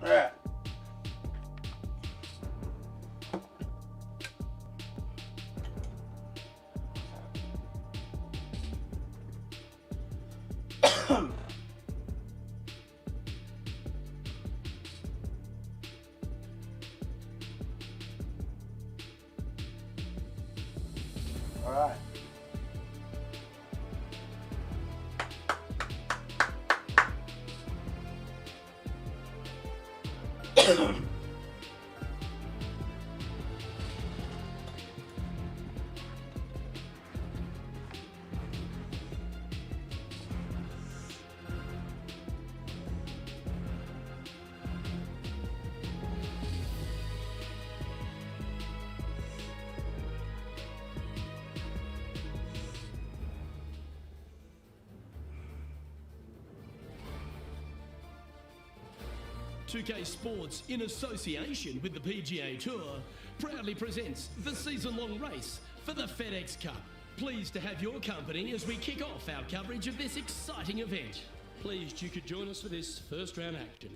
Alright. Alright. .2K Sports, in association with the PGA Tour, proudly presents the season-long race for the FedEx Cup. Pleased to have your company as we kick off our coverage of this exciting event. Pleased you could join us for this first round action.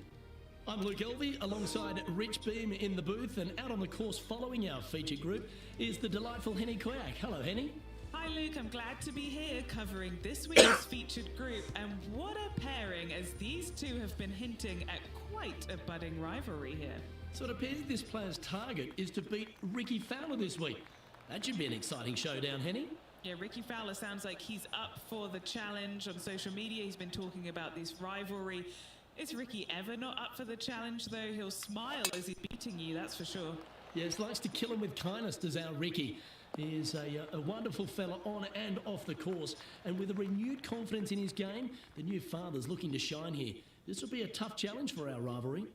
I'm Luke Elvey, alongside Rich Beam in the booth, and out on the course following our feature group is the delightful Henny Quack. Hello, Henny. Hi Luke, I'm glad to be here covering this week's featured group, and what a pairing, as these two have been hinting at quite a budding rivalry here. So it appears this player's target is to beat Ricky Fowler this week. That should be an exciting showdown, Henny. Yeah, Ricky Fowler sounds like he's up for the challenge. On social media, he's been talking about this rivalry. Is Ricky ever not up for the challenge, though? He'll smile as he's beating you, that's for sure. Yes, likes to kill him with kindness, does our Ricky. He is a wonderful fella on and off the course, and with a renewed confidence in his game, the new father's looking to shine here. This will be a tough challenge for our rivalry.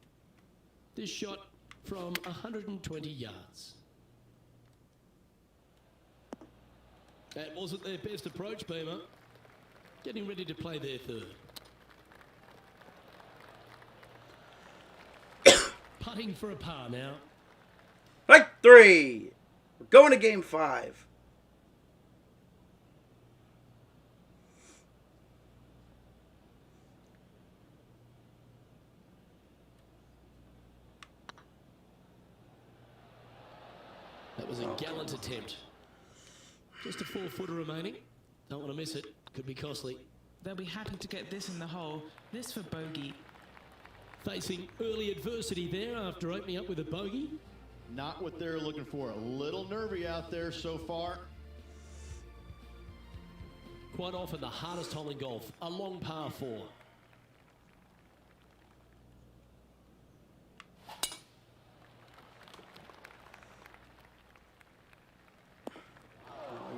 This shot from 120 yards. That wasn't their best approach, Beamer. Getting ready to play their third. Putting for a par now. Right, 3. We're going to game 5. That was a gallant attempt. Just a 4-footer remaining. Don't want to miss it. Could be costly. They'll be happy to get this in the hole. This for bogey. Facing early adversity there after opening up with a bogey. Not what they're looking for. A little nervy out there so far. Quite often the hardest hole in golf, a long par 4.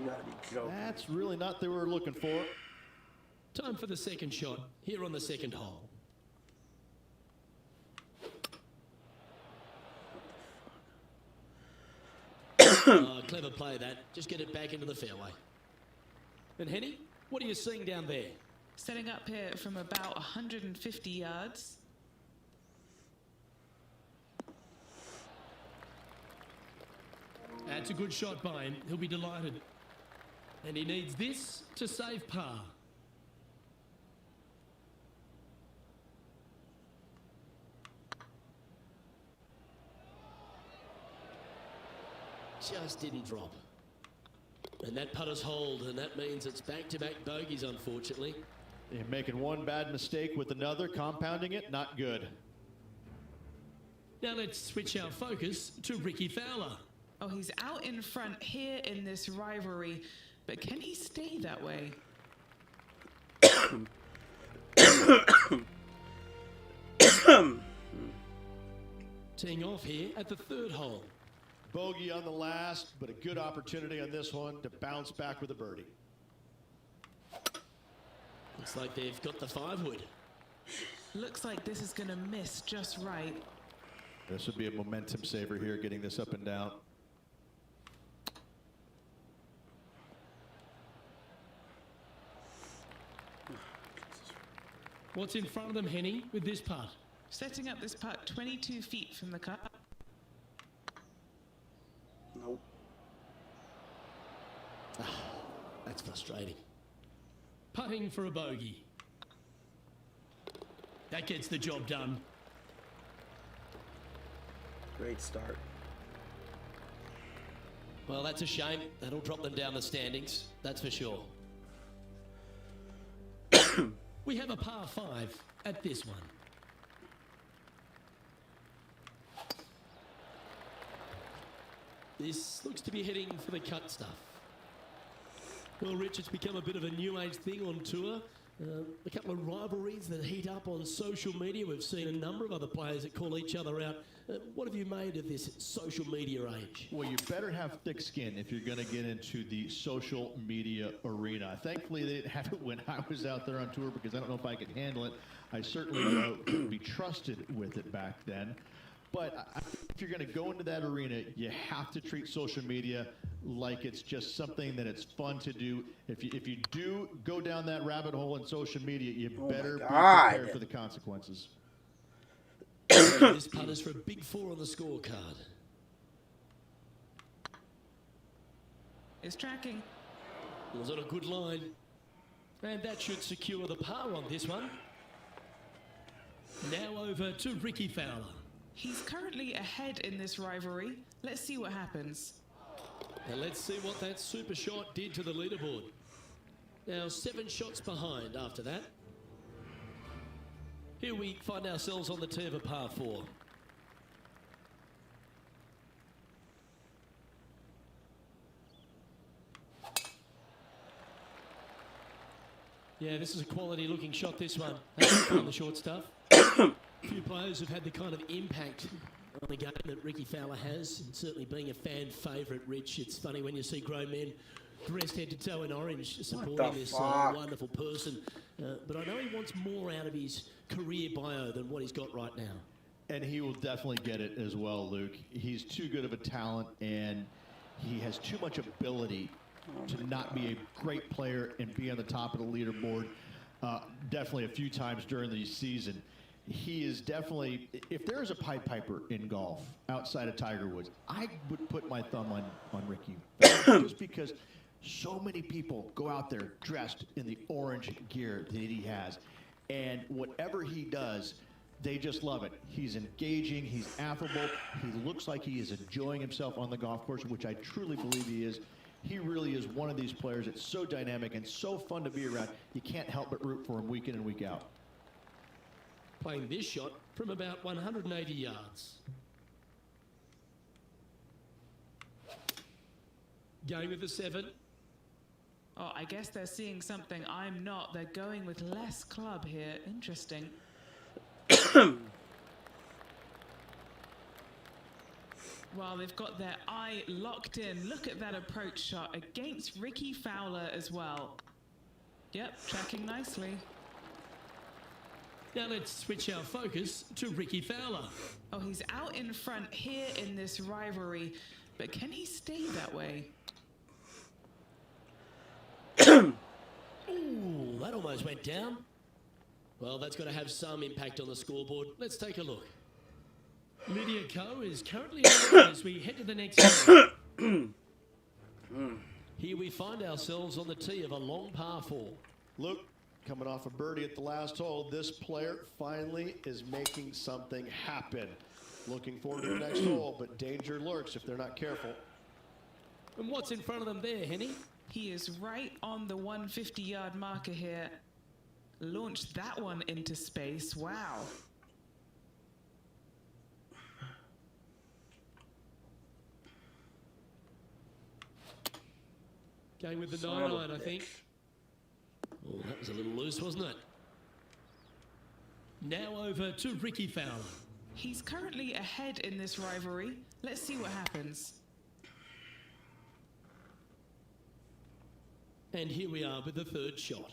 You gotta be joking. That's really not what they were looking for. Time for the second shot here on the second hole. Clever play that. Just get it back into the fairway. And Henny, what are you seeing down there? Setting up here from about 150 yards. That's a good shot by him. He'll be delighted. And he needs this to save par. Just didn't drop. And that putter's hold, and that means it's back-to-back bogeys, unfortunately. They're making one bad mistake with another, compounding it, not good. Now let's switch our focus to Ricky Fowler. Oh, he's out in front here in this rivalry, but can he stay that way? Teeing off here at the third hole. Bogey on the last, but a good opportunity on this one to bounce back with a birdie. Looks like they've got the 5-wood. Looks like this is going to miss just right. This would be a momentum saver here, getting this up and down. What's in front of them, Henny, with this putt? Setting up this putt 22 feet from the cup. Nope. That's frustrating. Putting for a bogey. That gets the job done. Great start. Well, that's a shame. That'll drop them down the standings, that's for sure. We have a par 5 at this one. This looks to be heading for the cut stuff. Well, Rich, it's become a bit of a new age thing on tour. A couple of rivalries that heat up on social media. We've seen a number of other players that call each other out. What have you made of this social media age? Well, you better have thick skin if you're going to get into the social media arena. Thankfully, they didn't have it when I was out there on tour because I don't know if I could handle it. I certainly couldn't be trusted with it back then. But I think if you're going to go into that arena, you have to treat social media like it's just something that it's fun to do. If you do go down that rabbit hole in social media, you better be prepared for the consequences. This putt is for a big 4 on the scorecard. It's tracking. Was on a good line. And that should secure the par on this one. Now over to Ricky Fowler. He's currently ahead in this rivalry. Let's see what happens. And let's see what that super shot did to the leaderboard. Now 7 shots behind after that. Here we find ourselves on the tee of a par 4. Yeah, this is a quality looking shot, this one. On the short stuff. Few players have had the kind of impact on the game that Ricky Fowler has, and certainly being a fan favourite, Rich. It's funny when you see grown men dressed head to toe in orange supporting this wonderful person. But I know he wants more out of his career bio than what he's got right now. And he will definitely get it as well, Luke. He's too good of a talent, and he has too much ability to not be a great player and be on the top of the leaderboard definitely a few times during the season. He is definitely, if there is a Pied Piper in golf outside of Tiger Woods, I would put my thumb on Ricky. Just because so many people go out there dressed in the orange gear that he has. And whatever he does, they just love it. He's engaging, he's affable, he looks like he is enjoying himself on the golf course, which I truly believe he is. He really is one of these players that's so dynamic and so fun to be around. You can't help but root for him week in and week out. Playing this shot from about 180 yards. Going with the 7. Oh, I guess they're seeing something I'm not. They're going with less club here. Interesting. Well, they've got their eye locked in. Look at that approach shot against Ricky Fowler as well. Yep, tracking nicely. Now let's switch our focus to Ricky Fowler. Oh, he's out in front here in this rivalry, but can he stay that way? Ooh, that almost went down. Well, that's got to have some impact on the scoreboard. Let's take a look. Lydia Ko is currently on as we head to the next game. Here we find ourselves on the tee of a long par 4. Luke, coming off a birdie at the last hole, this player finally is making something happen. Looking forward to the next hole, but danger lurks if they're not careful. And what's in front of them there, Henny? He is right on the 150-yard marker here. Launched that one into space. Wow. Going with the 9-iron, I think. Oh, that was a little loose, wasn't it? Now over to Ricky Fowler. He's currently ahead in this rivalry. Let's see what happens. And here we are with the 3rd shot.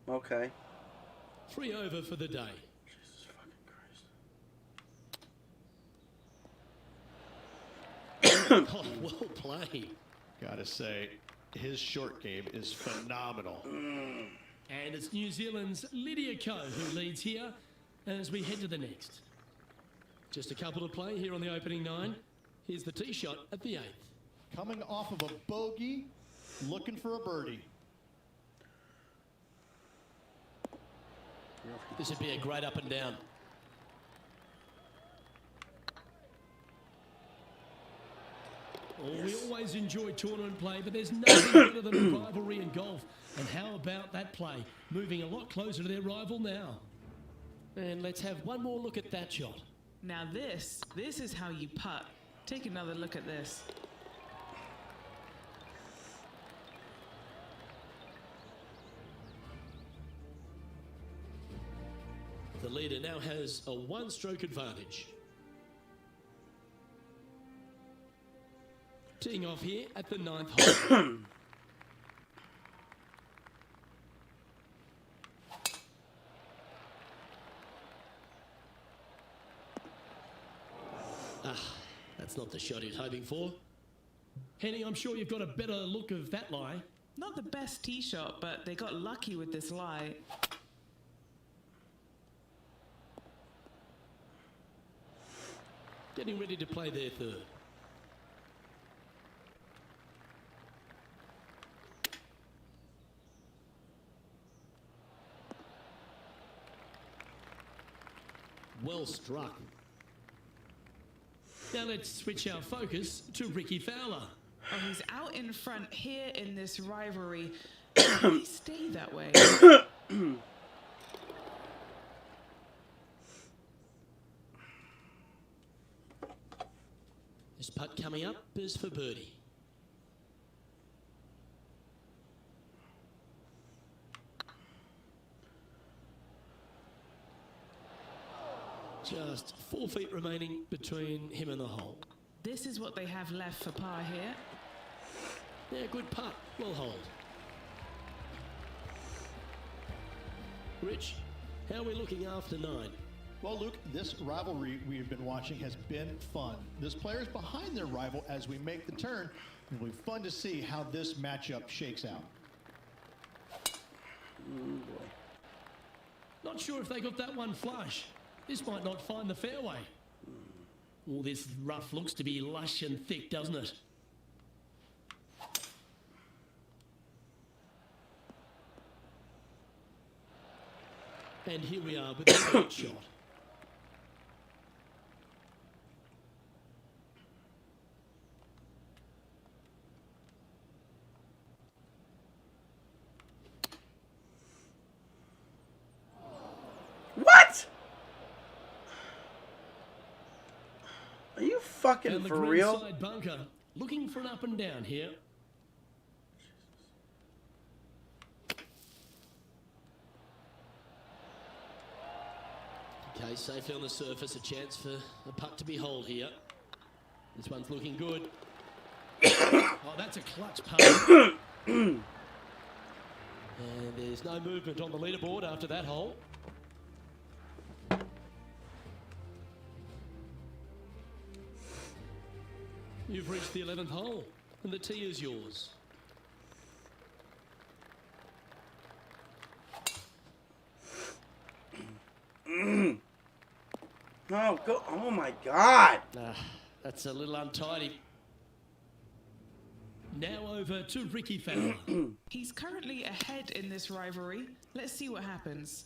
Okay. 3 over for the day. Jesus fucking Christ. Oh, well played. Gotta say, his short game is phenomenal. And it's New Zealand's Lydia Ko who leads here as we head to the next. Just a couple to play here on the opening 9. Here's the tee shot at the 8th. Coming off of a bogey, looking for a birdie. This would be a great up and down. Oh, Yes. We always enjoy tournament play, but there's nothing better than a rivalry in golf. And how about that play? Moving a lot closer to their rival now. And let's have one more look at that shot. Now this is how you putt. Take another look at this. The leader now has a one-stroke advantage. Teeing off here at the 9th hole. That's not the shot he's hoping for. Henny, I'm sure you've got a better look of that lie. Not the best tee shot, but they got lucky with this lie. Getting ready to play their third. Well struck. Now let's switch our focus to Ricky Fowler. Oh, he's out in front here in this rivalry. Can he stay that way? This putt coming up is for birdie. Just 4 feet remaining between him and the hole. This is what they have left for par here. Yeah, good putt. Well hold. Rich, how are we looking after 9? Well, Luke, this rivalry we've been watching has been fun. This player's behind their rival as we make the turn. It'll be fun to see how this matchup shakes out. Not sure if they got that one flush. This might not find the fairway. All this rough looks to be lush and thick, doesn't it? And here we are with the third shot. What? Are you fucking And the for green real? side bunker, looking for an up and down here. Okay, safely on the surface, a chance for a putt to be holed here. This one's looking good. Oh, that's a clutch putt. And there's no movement on the leaderboard after that hole. You've reached the 11th hole, and the tee is yours. Oh, go! Oh my God! That's a little untidy. Now over to Ricky Fowler. He's currently ahead in this rivalry. Let's see what happens.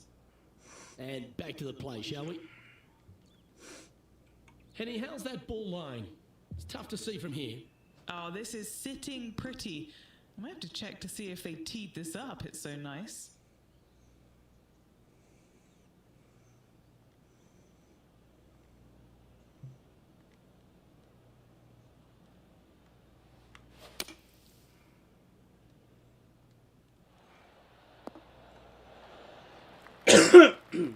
And back to the play, shall we? Henny, how's that ball lying? It's tough to see from here. Oh, this is sitting pretty. I might have to check to see if they teed this up. It's so nice. Mm.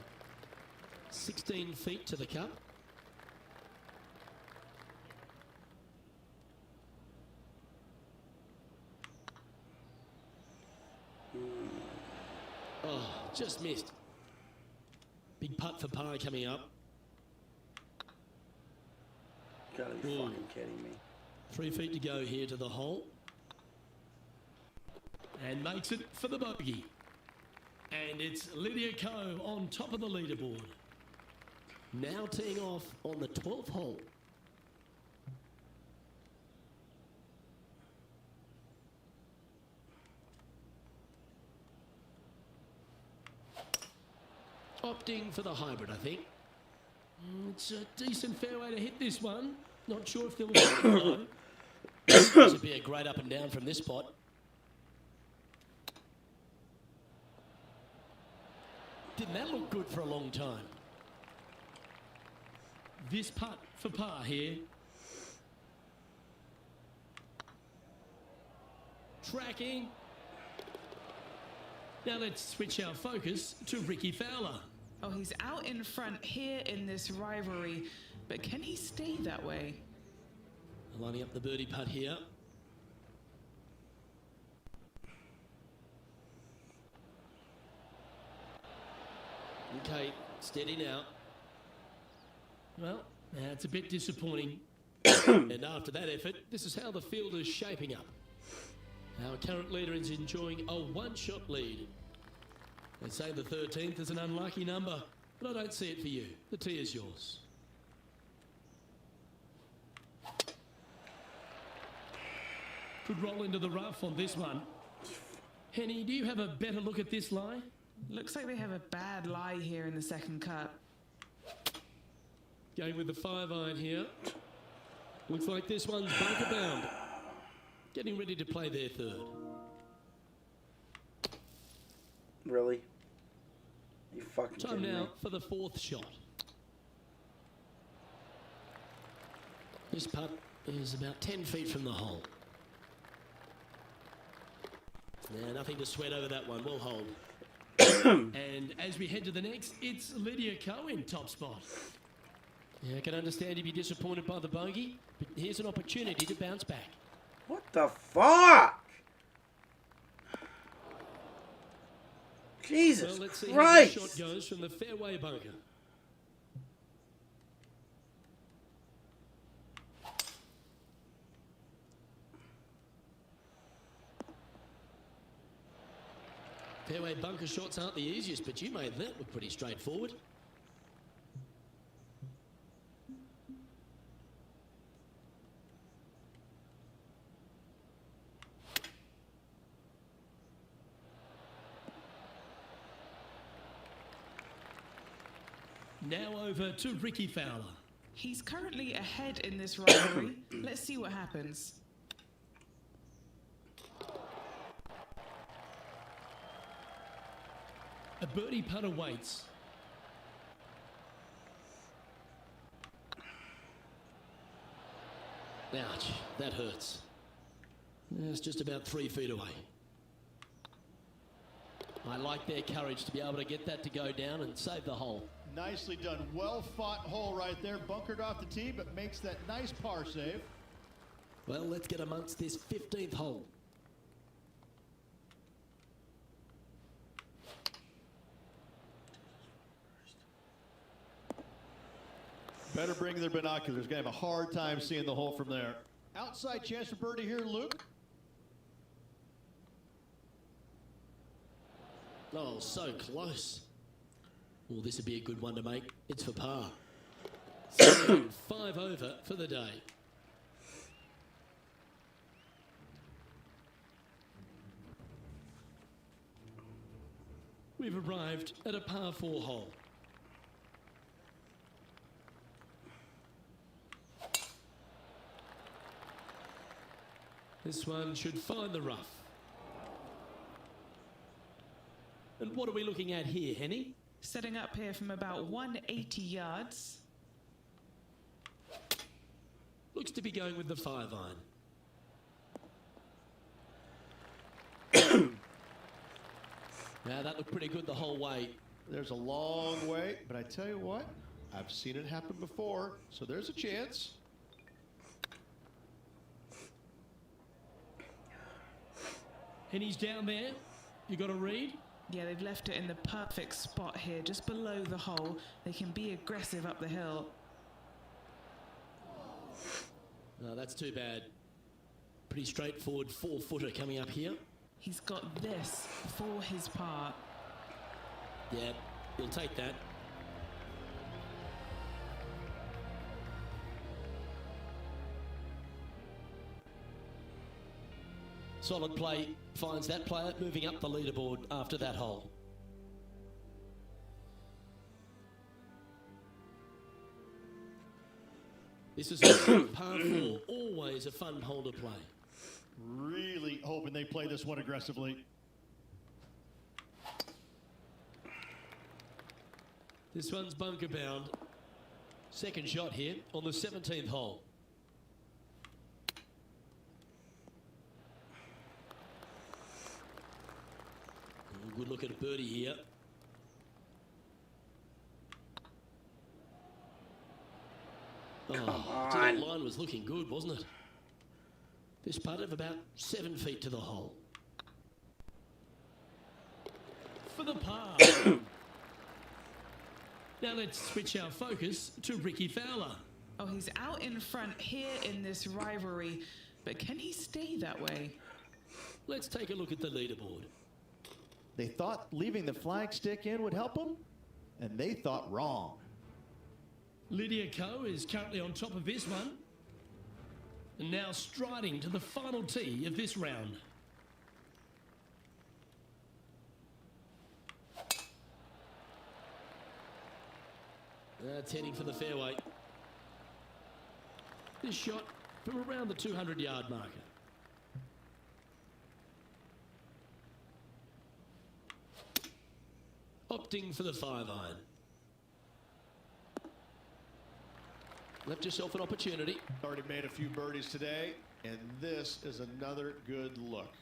16 feet to the cup. Oh, just missed. Big putt for par coming up. Gotta be fucking kidding me. 3 feet to go here to the hole. And makes it for the bogey. And it's Lydia Ko on top of the leaderboard. Now teeing off on the 12th hole. Opting for the hybrid, I think. It's a decent fairway to hit this one. Not sure if they'll follow. This would be a great up and down from this spot. Didn't that look good for a long time? This putt for par here. Tracking. Now let's switch our focus to Ricky Fowler. Oh, he's out in front here in this rivalry, but can he stay that way? Lining up the birdie putt here. Okay, steady now. Well, that's a bit disappointing. And after that effort, this is how the field is shaping up. Our current leader is enjoying a one-shot lead. They say the 13th is an unlucky number, but I don't see it for you. The tee is yours. Could roll into the rough on this one. Henny, do you have a better look at this lie? Looks like they have a bad lie here in the second cut. Going with the 5-iron here. Looks like this one's bunker bound. Getting ready to play their third. Really? You fucking Time kidding now me? for the fourth shot. This putt is about 10 feet from the hole. Yeah, nothing to sweat over that one. We'll hold. And as we head to the next, it's Lydia Cohen, top spot. Yeah, I can understand you'd be disappointed by the bogey, but here's an opportunity to bounce back. What the fuck? Jesus Well, let's see Christ! how this shot goes from the fairway bunker. Fairway bunker shots aren't the easiest, but you made that look pretty straightforward. Now over to Ricky Fowler. He's currently ahead in this rivalry. Let's see what happens. A birdie putt awaits. Ouch, that hurts. It's just about 3 feet away. I like their courage to be able to get that to go down and save the hole. Nicely done. Well fought hole right there. Bunkered off the tee, but makes that nice par save. Well, let's get amongst this 15th hole. Better bring their binoculars. Gonna have a hard time seeing the hole from there. Outside chance for birdie here, Luke. Oh, so close. Well, this would be a good one to make. It's for par. 5 over for the day. We've arrived at a par 4 hole. This one should find the rough. And what are we looking at here, Henny? Setting up here from about 180 yards. Looks to be going with the 5-iron. Now that looked pretty good the whole way. There's a long way, but I tell you what, I've seen it happen before, so there's a chance. Henny's down there. You got a read? Yeah, they've left it in the perfect spot here, just below the hole. They can be aggressive up the hill. No, that's too bad. Pretty straightforward 4-footer coming up here. He's got this for his part. Yeah, he'll take that. Solid play finds that player moving up the leaderboard after that hole. This is a par 4, always a fun hole to play. Really hoping they play this one aggressively. This one's bunker bound. Second shot here on the 17th hole. Good look at a birdie here. That line was looking good, wasn't it? This putt of about 7 feet to the hole. For the par. Now let's switch our focus to Ricky Fowler. Oh, he's out in front here in this rivalry, but can he stay that way? Let's take a look at the leaderboard. They thought leaving the flag stick in would help them, and they thought wrong. Lydia Ko is currently on top of this one, and now striding to the final tee of this round. That's heading for the fairway. This shot from around the 200-yard marker. Opting for the 5-iron. Left yourself an opportunity. Already made a few birdies today, and this is another good look.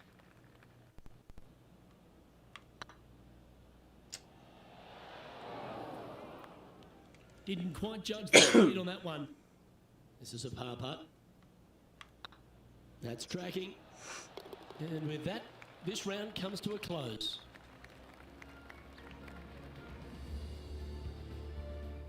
Didn't quite judge the speed on that one. This is a par putt. That's tracking. And with that, this round comes to a close.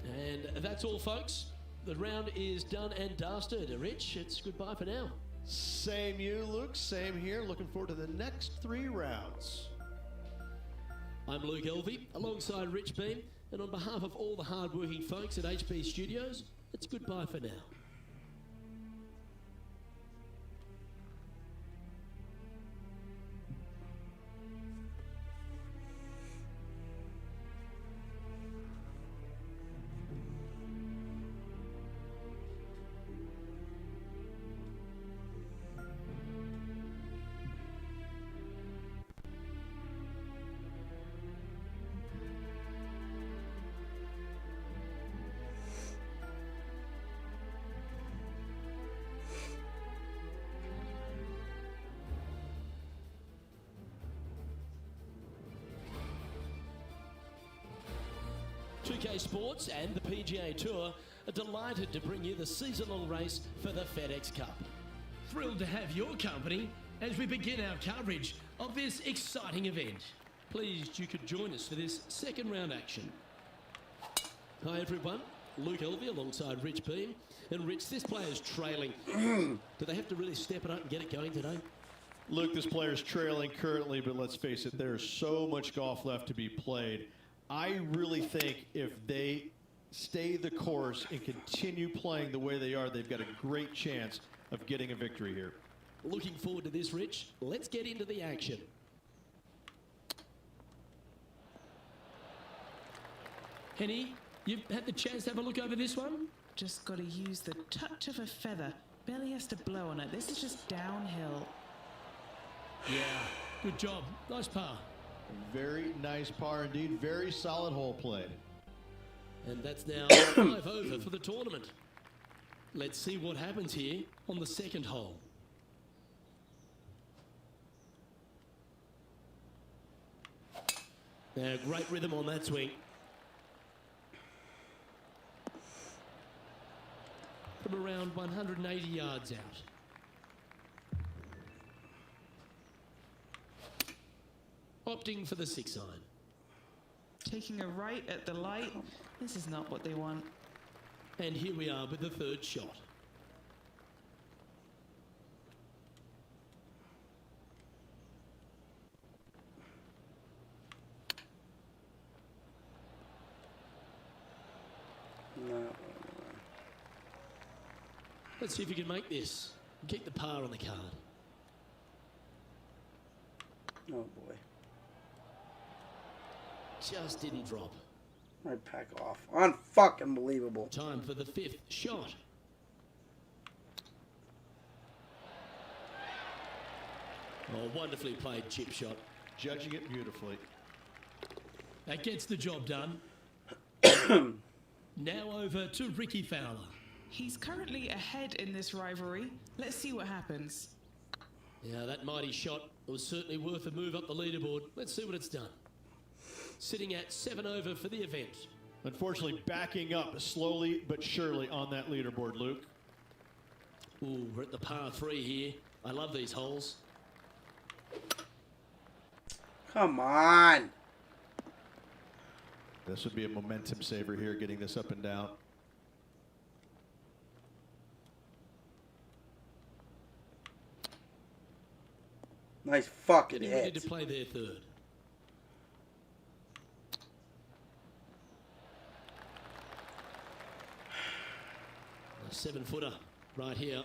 And that's all, folks. The round is done and dusted. Rich, it's goodbye for now. Same you, Luke. Same here. Looking forward to the next 3 rounds. I'm Luke Elvey, alongside Rich Beam. And on behalf of all the hard-working folks at HP Studios, it's goodbye for now. PGA Sports and the PGA Tour are delighted to bring you the season-long race for the FedEx Cup. Thrilled to have your company as we begin our coverage of this exciting event. Pleased you could join us for this second round action. Hi everyone, Luke Elvey alongside Rich Beam. And Rich, this player's trailing. Do they have to really step it up and get it going today? Luke, this player's trailing currently, but let's face it, there's so much golf left to be played. I really think if they stay the course and continue playing the way they are, they've got a great chance of getting a victory here. Looking forward to this, Rich. Let's get into the action. Henny, you've had the chance to have a look over this one? Just got to use the touch of a feather. Barely has to blow on it. This is just downhill. Yeah, good job. Nice par. Very nice par indeed. Very solid hole played. And that's now 5 over for the tournament. Let's see what happens here on the second hole. Now, great rhythm on that swing. From around 180 yards out. Opting for the 6-iron. Taking a right at the light. This is not what they want. And here we are with the third shot. No. Let's see if you can make this. Keep the par on the card. Oh boy. Just didn't drop. Right, pack off. Unfucking believable. Time for the 5th shot. Oh, wonderfully played chip shot. Judging it beautifully. That gets the job done. Now over to Ricky Fowler. He's currently ahead in this rivalry. Let's see what happens. Yeah, that mighty shot was certainly worth a move up the leaderboard. Let's see what it's done. Sitting at 7 over for the event. Unfortunately, backing up slowly but surely on that leaderboard, Luke. Ooh, we're at the par 3 here. I love these holes. Come on. This would be a momentum saver here, getting this up and down. Nice fucking Getting ready hit. to play their third. A 7-footer right here.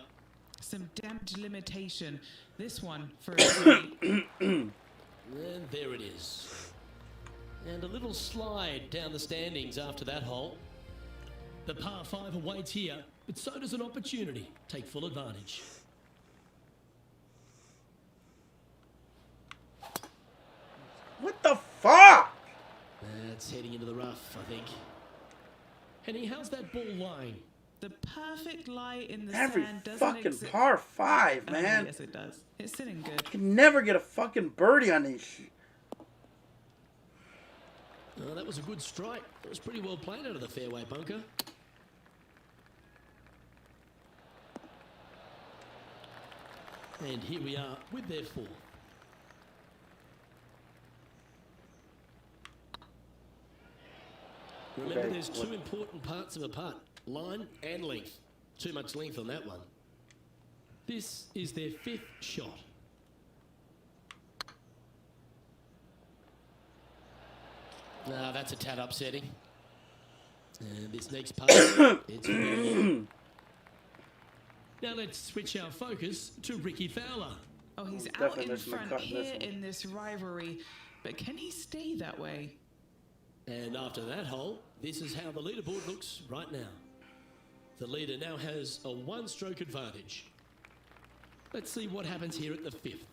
Some damage limitation. This one for a three. And there it is. And a little slide down the standings after that hole. The par 5 awaits here, but so does an opportunity. Take full advantage. What the fuck? That's heading into the rough, I think. Henny, how's that ball lying? The perfect lie in the Every sand doesn't fucking exist. par 5, Oh, man. yes, it does. It's sitting good. You can never get a fucking birdie on these shit. Oh, that was a good strike. It was pretty well played out of the fairway bunker. And here we are with their 4th. Remember, Okay, there's 2 important parts of a putt. Line and length. Too much length on that one. This is their 5th shot. Ah, that's a tad upsetting. And this next putt, it's really... Now let's switch our focus to Ricky Fowler. Oh, he's out definitely in missing the front cut in this here one. in this rivalry. But can he stay that way? And after that hole, this is how the leaderboard looks right now. The leader now has a 1-stroke advantage. Let's see what happens here at the 5th.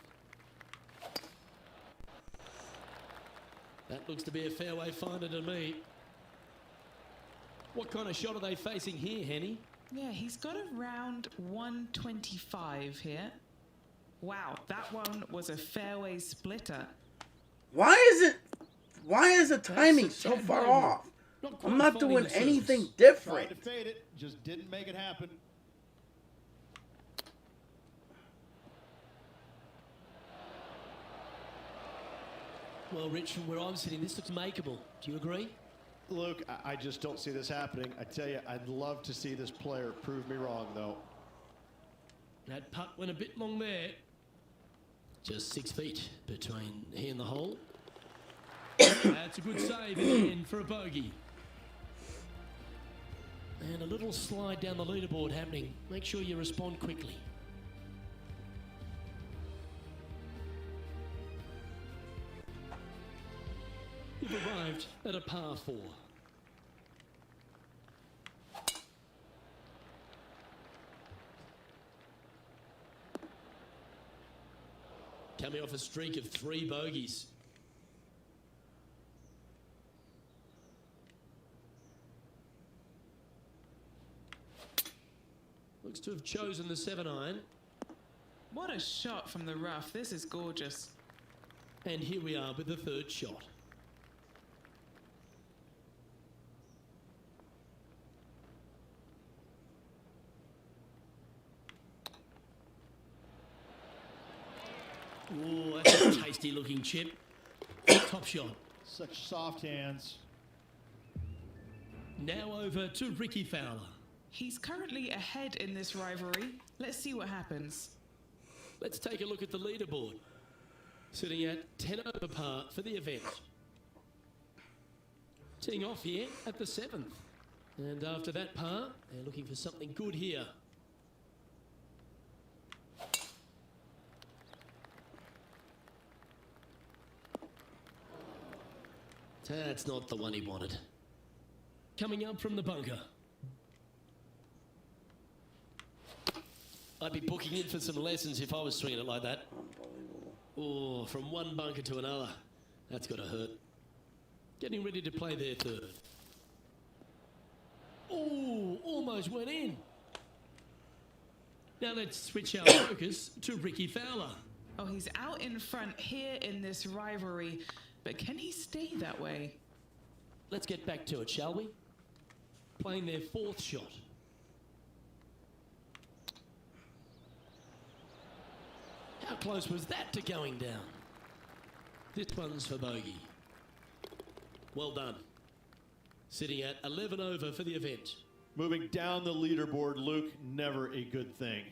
That looks to be a fairway finder to me. What kind of shot are they facing here, Henny? Yeah, he's got around 125 here. Wow, that one was a fairway splitter. Why is the timing so far off? I'm not doing anything Tried different. to fade it, just didn't make it happen. Well, Rich, from where I'm sitting, this looks makeable. Do you agree? Luke, I just don't see this happening. I tell you, I'd love to see this player prove me wrong, though. That putt went a bit long there. Just 6 feet between he and the hole. That's a good save in the end for a bogey. And a little slide down the leaderboard happening. Make sure you respond quickly. You've arrived at a par 4. Coming off a streak of 3 bogeys. Looks to have chosen the 7-iron. What a shot from the rough. This is gorgeous. And here we are with the 3rd shot. Ooh, that's a tasty looking chip. Top shot. Such soft hands. Now over to Ricky Fowler. He's currently ahead in this rivalry. Let's see what happens. Let's take a look at the leaderboard. Sitting at 10 over par for the event. Teeing off here at the 7th. And after that par, they're looking for something good here. That's not the one he wanted. Coming up from the bunker. I'd be booking in for some lessons if I was swinging it like that. Unbelievable. Oh, from one bunker to another. That's got to hurt. Getting ready to play their third. Oh, almost went in. Now let's switch our focus to Ricky Fowler. Oh, he's out in front here in this rivalry, but can he stay that way? Let's get back to it, shall we? Playing their fourth shot. How close was that to going down? This one's for bogey. Well done. Sitting at 11 over for the event. Moving down the leaderboard, Luke, never a good thing.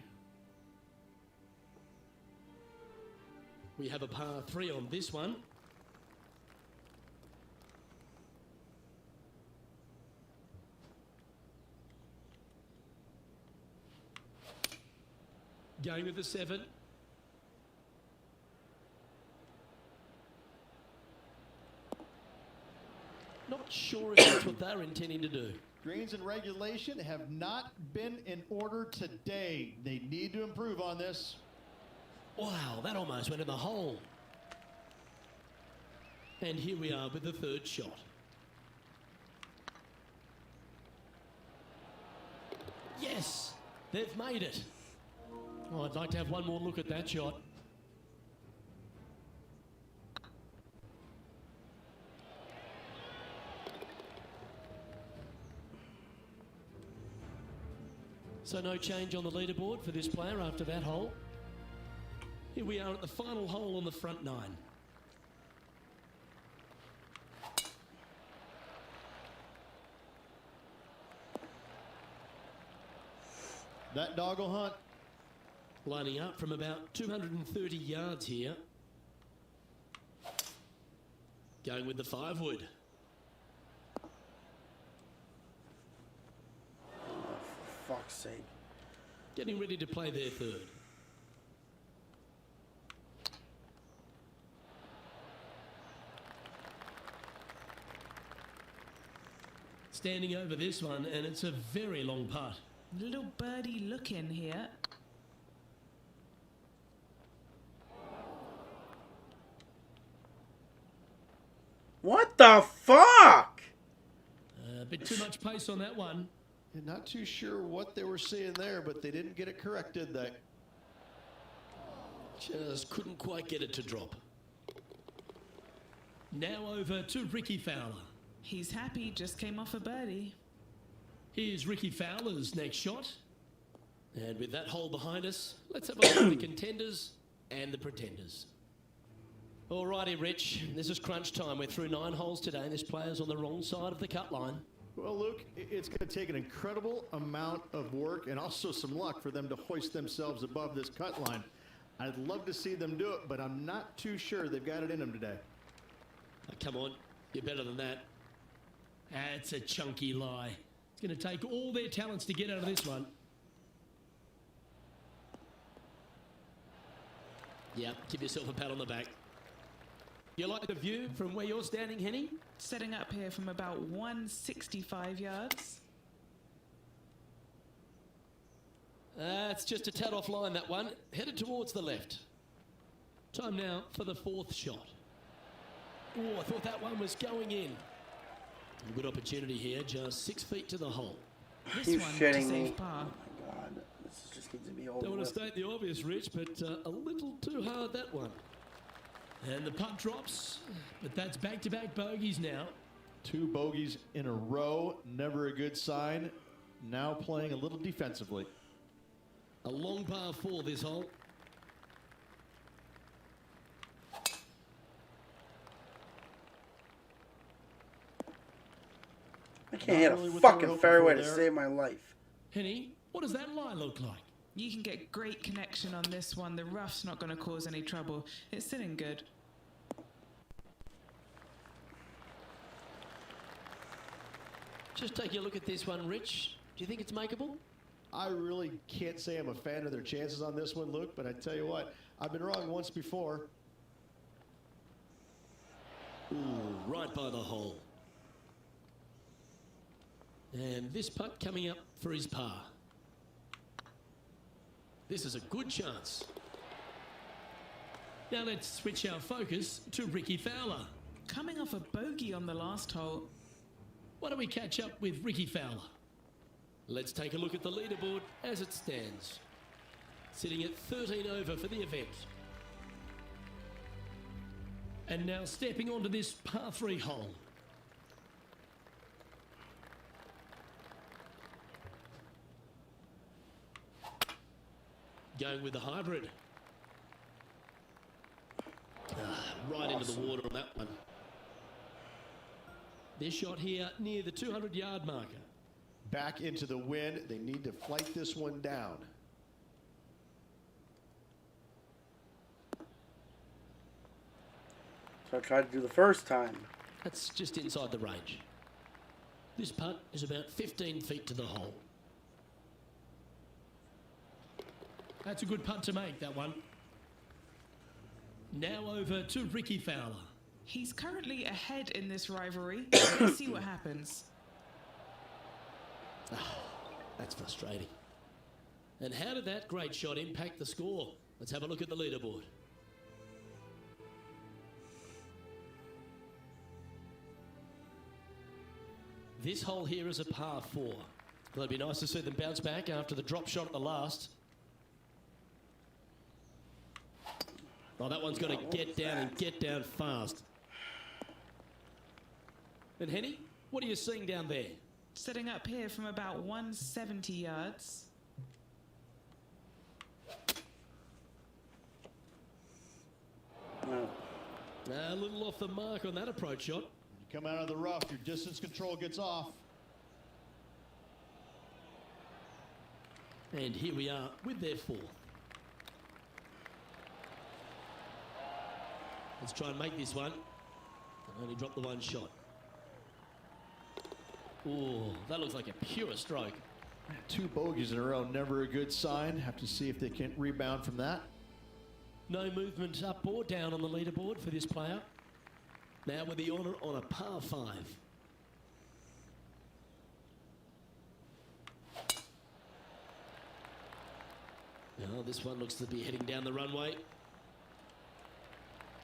We have a par 3 on this one. Going with the 7. Not sure if that's what they're intending to do. Greens and regulation have not been in order today. They need to improve on this. Wow, that almost went in the hole. And here we are with the third shot. Yes, they've made it. Oh, I'd like to have one more look at that shot. So no change on the leaderboard for this player after that hole. Here we are at the final hole on the front 9. That doggle hunt. Lining up from about 230 yards here. Going with the 5 wood. For fuck's sake. Getting ready to play their third. Standing over this one, and it's a very long putt. Little birdie look in here. What the fuck? A bit too much pace on that one. You're not too sure what they were seeing there, but they didn't get it correct, did they? Just couldn't quite get it to drop. Now over to Ricky Fowler. He's happy, just came off a birdie. Here's Ricky Fowler's next shot. And with that hole behind us, let's have a look at the contenders and the pretenders. Alrighty, Rich, this is crunch time. We're through 9 holes today, and this player's on the wrong side of the cut line. Well, Luke, it's going to take an incredible amount of work and also some luck for them to hoist themselves above this cut line. I'd love to see them do it, but I'm not too sure they've got it in them today. Oh, come on, you're better than that. That's a chunky lie. It's going to take all their talents to get out of this one. Yep, give yourself a pat on the back. You like the view from where you're standing, Henny? Setting up here from about 165 yards. It's just a tad offline, that one. Headed towards the left. Time now for the 4th shot. Oh, I thought that one was going in. A good opportunity here, just 6 feet to the hole. This You're one shitting to me. save par. Oh my god. This just needs to be over Don't want with. to state the obvious, Rich, but a little too hard, that one. And the putt drops, but that's back-to-back bogeys now. 2 bogeys in a row, never a good sign. Now playing a little defensively. A long par 4 this hole. I can't hit really a what they were fucking hoping fairway for to there. save my life. Henny, what does that lie look like? You can get great connection on this one. The rough's not going to cause any trouble. It's sitting good. Just take a look at this one, Rich. Do you think it's makeable? I really can't say I'm a fan of their chances on this one, Luke, but I tell you what, I've been wrong once before. Ooh, right by the hole. And this putt coming up for his par. This is a good chance. Now let's switch our focus to Ricky Fowler. Coming off a bogey on the last hole. Why don't we catch up with Ricky Fowler? Let's take a look at the leaderboard as it stands. Sitting at 13 over for the event. And now stepping onto this par 3 hole. Going with the hybrid. Right into the water on that one. This shot here near the 200-yard marker. Back into the wind. They need to flight this one down. So I tried to do the first time. That's just inside the range. This putt is about 15 feet to the hole. That's a good putt to make, that one. Now over to Ricky Fowler. He's currently ahead in this rivalry. Let's see what happens. That's frustrating. And how did that great shot impact the score? Let's have a look at the leaderboard. This hole here is a par 4. Well, it'd be nice to see them bounce back after the drop shot at the last. Oh, that one's got to get down and get down fast. And Henny, what are you seeing down there? Setting up here from about 170 yards. No. A little off the mark on that approach shot. You come out of the rough, your distance control gets off. And here we are with their 4th. Let's try and make this one. And only drop the one shot. Oh, that looks like a pure stroke. 2 bogeys in a row, never a good sign. Have to see if they can rebound from that. No movement up or down on the leaderboard for this player. Now with the honour on a par 5. Now this one looks to be heading down the runway.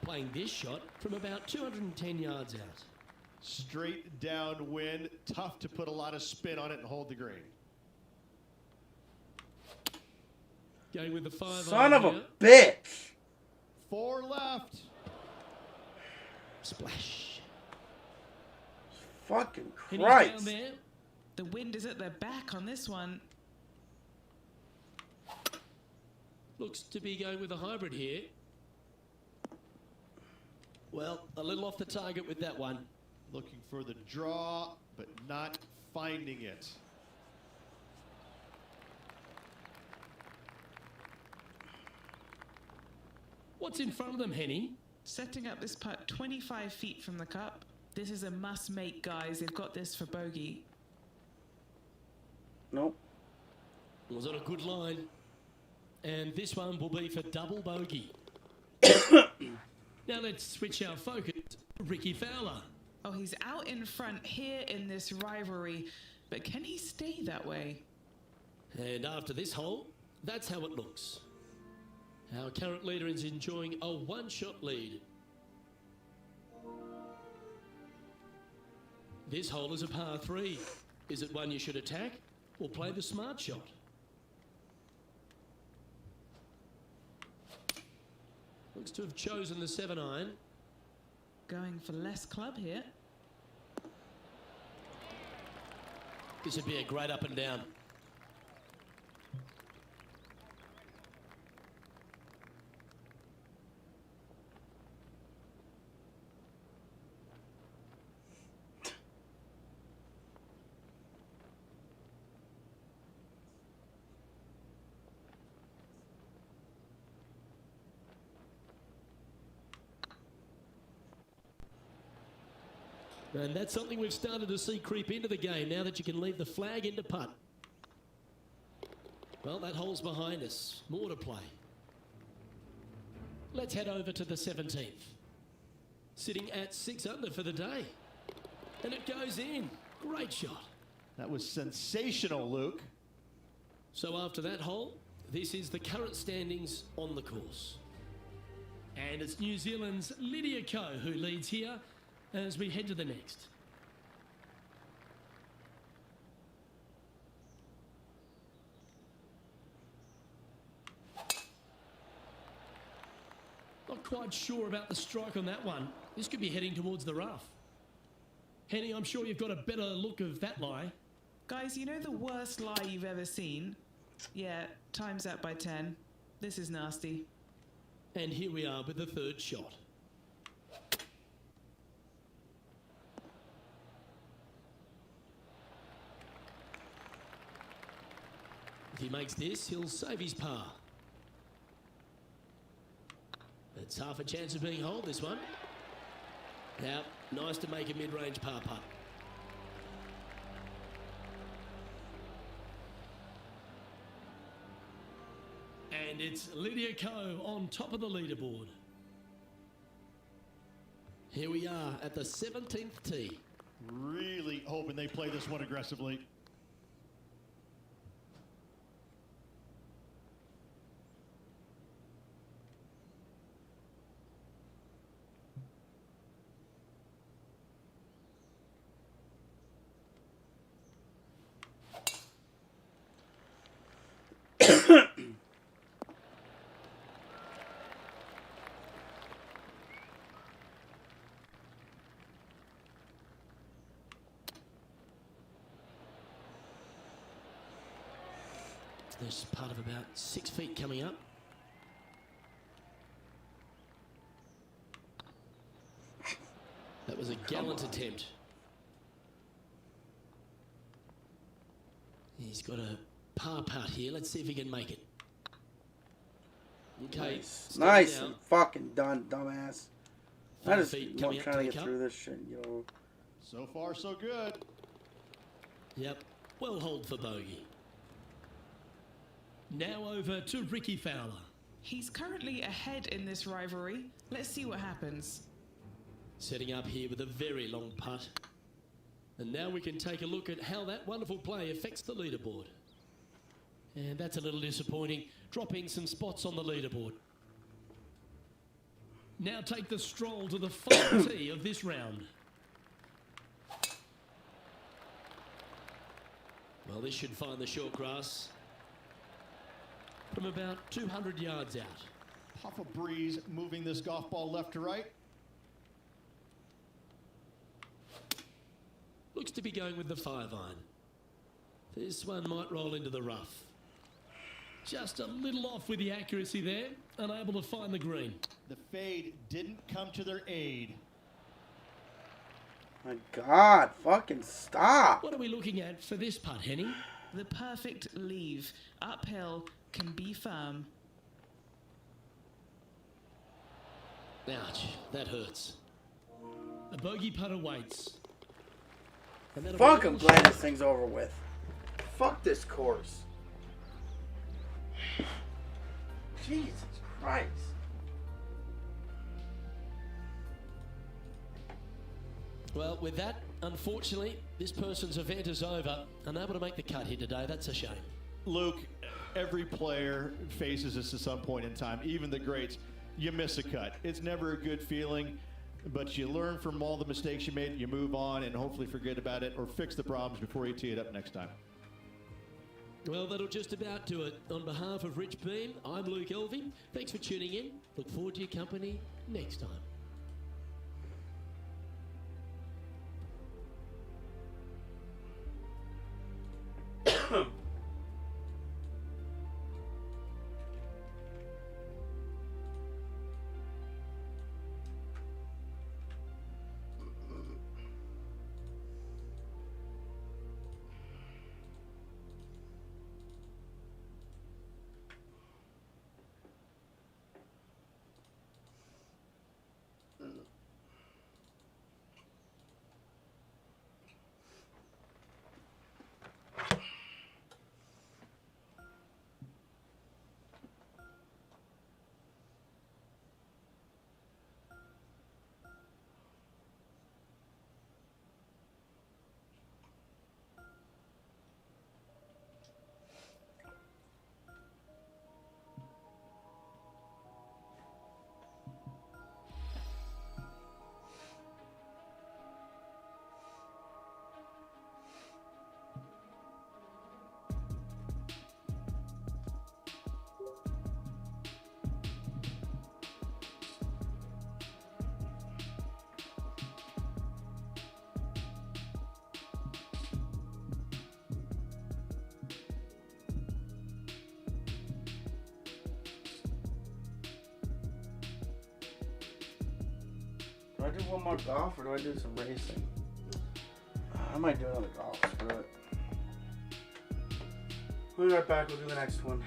Playing this shot from about 210 yards out. Straight downwind, tough to put a lot of spin on it and hold the green. Going with the 5 Son of here. a bitch! 4 left. Splash. Fucking And he's Christ. down there. The wind is at their back on this one. Looks to be going with a hybrid here. Well, a little off the target with that one. Looking for the draw, but not finding it. What's in front of them, Henny? Setting up this putt 25 feet from the cup. This is a must-make, guys. They've got this for bogey. Nope. Was on a good line. And this one will be for double bogey. Now let's switch our focus to Ricky Fowler. Oh, he's out in front here in this rivalry, but can he stay that way? And after this hole, that's how it looks. Our current leader is enjoying a 1-shot lead. This hole is a par 3. Is it one you should attack or play the smart shot? Looks to have chosen the 7-iron. Going for less club here. This would be a great up and down. And that's something we've started to see creep into the game now that you can leave the flag into putt. Well, that hole's behind us. More to play. Let's head over to the 17th. Sitting at 6 under for the day. And it goes in. Great shot. That was sensational, Luke. So after that hole, this is the current standings on the course. And it's New Zealand's Lydia Ko who leads here as we head to the next. Not quite sure about the strike on that one. This could be heading towards the rough. Henny, I'm sure you've got a better look of that lie. Guys, you know the worst lie you've ever seen? Yeah, times that by 10. This is nasty. And here we are with the third shot. If he makes this, he'll save his par. It's half a chance of being holed, this one. Now, nice to make a mid-range par putt. And it's Lydia Ko on top of the leaderboard. Here we are at the 17th tee. Really hoping they play this one aggressively. There's part of about 6 feet coming up. That was a gallant attempt. He's got a par putt here. Let's see if he can make it. Okay. Nice. Nice Down. and fucking done, dumbass. I 5 just feet I'm coming up trying to to the get cup. through this shit, yo. So far, so good. Yep. Well hold for bogey. Now over to Ricky Fowler. He's currently ahead in this rivalry. Let's see what happens. Setting up here with a very long putt. And now we can take a look at how that wonderful play affects the leaderboard. And that's a little disappointing, dropping some spots on the leaderboard. Now take the stroll to the final tee of this round. Well, this should find the short grass from about 200 yards out. Puff of breeze moving this golf ball left to right. Looks to be going with the 5-iron. This one might roll into the rough. Just a little off with the accuracy there, unable to find the green. The fade didn't come to their aid. My God, fucking stop. What are we looking at for this putt, Henny? The perfect leave. Uphill, can be firm. Ouch, that hurts. A bogey putt awaits. And that'll Fuck, be I'm all glad shot. this thing's over with. Fuck this course. Jesus Christ. Well, with that, unfortunately, this person's event is over. Unable to make the cut here today. That's a shame. Luke, every player faces this at some point in time, even the greats. You miss a cut. It's never a good feeling, but you learn from all the mistakes you made, you move on, and hopefully forget about it or fix the problems before you tee it up next time. Well, that'll just about do it. On behalf of Rich Beam, I'm Luke Elving. Thanks for tuning in. Look forward to your company next time. Do I do one more golf or do I do some racing? I might do another golf. Screw it. We'll be right back. We'll do the next one.